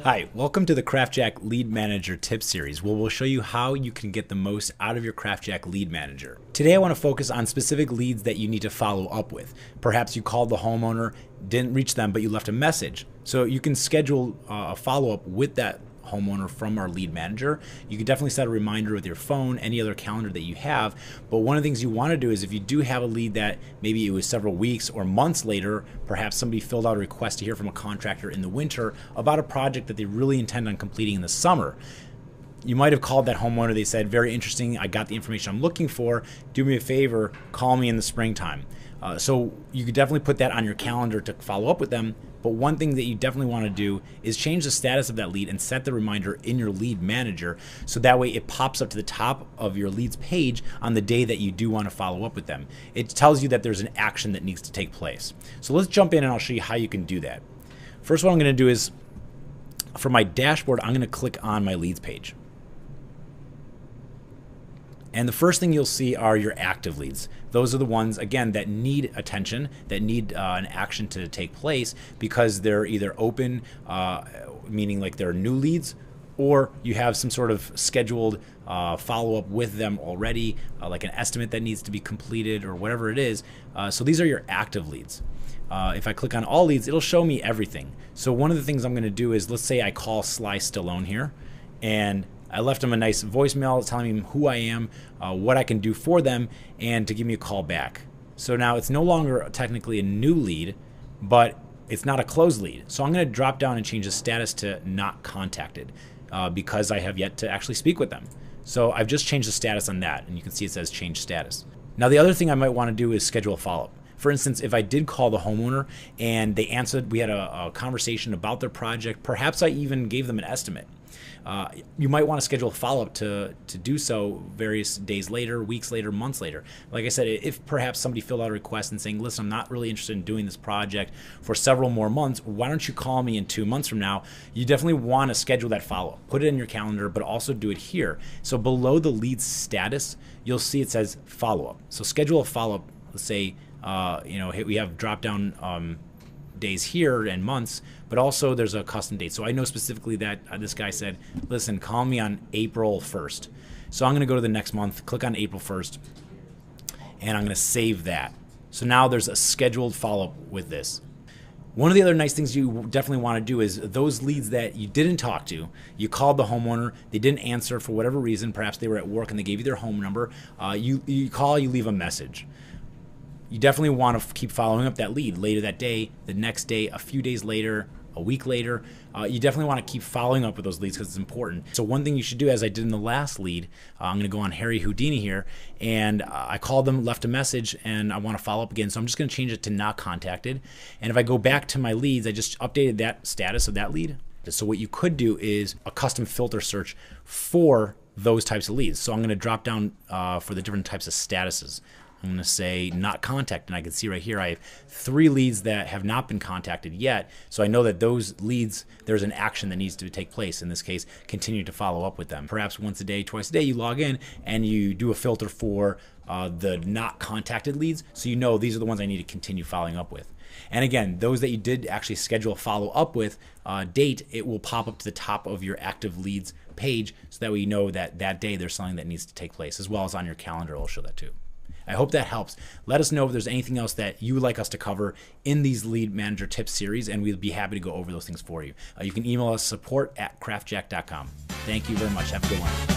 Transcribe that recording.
Hi, welcome to the CraftJack Lead Manager Tip Series, where we'll show you how you can get the most out of your CraftJack Lead Manager. Today I want to focus on specific leads that you need to follow up with. Perhaps you called the homeowner, didn't reach them, but you left a message. So you can schedule a follow-up with that homeowner from our lead manager. You can definitely set a reminder with your phone, any other calendar that you have. But one of the things you want to do is if you do have a lead that maybe it was several weeks or months later, perhaps somebody filled out a request to hear from a contractor in the winter about a project that they really intend on completing in the summer. You might have called that homeowner, they said, very interesting, I got the information I'm looking for, do me a favor, call me in the springtime. So you could definitely put that on your calendar to follow up with them. But one thing that you definitely want to do is change the status of that lead and set the reminder in your lead manager so that way it pops up to the top of your leads page on the day that you do want to follow up with them. It tells you that there's an action that needs to take place. So let's jump in and I'll show you how you can do that. First, what I'm going to do is for my dashboard, I'm going to click on my leads page. And the first thing you'll see are your active leads. Those are the ones, again, that need attention, that need an action to take place because they're either open, meaning like they're new leads, or you have some sort of scheduled follow-up with them already, like an estimate that needs to be completed or whatever it is. So these are your active leads. If I click on all leads, it'll show me everything. So one of the things I'm going to do is, let's say I call Sly Stallone here, and I left him a nice voicemail telling him who I am, what I can do for them, and to give me a call back. So now it's no longer technically a new lead, but it's not a closed lead. So I'm going to drop down and change the status to not contacted because I have yet to actually speak with them. So I've just changed the status on that, and you can see it says change status. Now the other thing I might want to do is schedule a follow-up. For instance, if I did call the homeowner and they answered, we had a conversation about their project, perhaps I even gave them an estimate. You might want to schedule a follow-up to do so various days later, weeks later, months later. Like I said, if perhaps somebody filled out a request and saying, listen, I'm not really interested in doing this project for several more months, why don't you call me in 2 months from now? You definitely want to schedule that follow-up. Put it in your calendar, but also do it here. So below the lead status, you'll see it says follow-up. So schedule a follow-up, let's say, we have drop-down days here and months, but also there's a custom date. So I know specifically that this guy said, listen, call me on April 1st. So I'm going to go to the next month, click on April 1st, and I'm going to save that. So now there's a scheduled follow-up with this. One of the other nice things you definitely want to do is those leads that you didn't talk to, you called the homeowner, they didn't answer for whatever reason, perhaps they were at work and they gave you their home number, you call, you leave a message. You definitely want to keep following up that lead later that day, the next day, a few days later, a week later. You definitely want to keep following up with those leads because it's important. So one thing you should do, as I did in the last lead, I'm going to go on Harry Houdini here, and I called them, left a message, and I want to follow up again. So I'm just going to change it to not contacted. And if I go back to my leads, I just updated that status of that lead. So what you could do is a custom filter search for those types of leads. So I'm going to drop down for the different types of statuses. I'm going to say not contacted, and I can see right here I have 3 leads that have not been contacted yet. So I know that those leads, there's an action that needs to take place. In this case, continue to follow up with them. Perhaps once a day, twice a day, you log in and you do a filter for the not contacted leads. So you know these are the ones I need to continue following up with. And again, those that you did actually schedule a follow up with date, it will pop up to the top of your active leads page so that way you know that that day there's something that needs to take place, as well as on your calendar, it'll show that too. I hope that helps. Let us know if there's anything else that you would like us to cover in these Lead Manager Tips series, and we'll be happy to go over those things for you. You can email us support@craftjack.com. Thank you very much. Have a good one.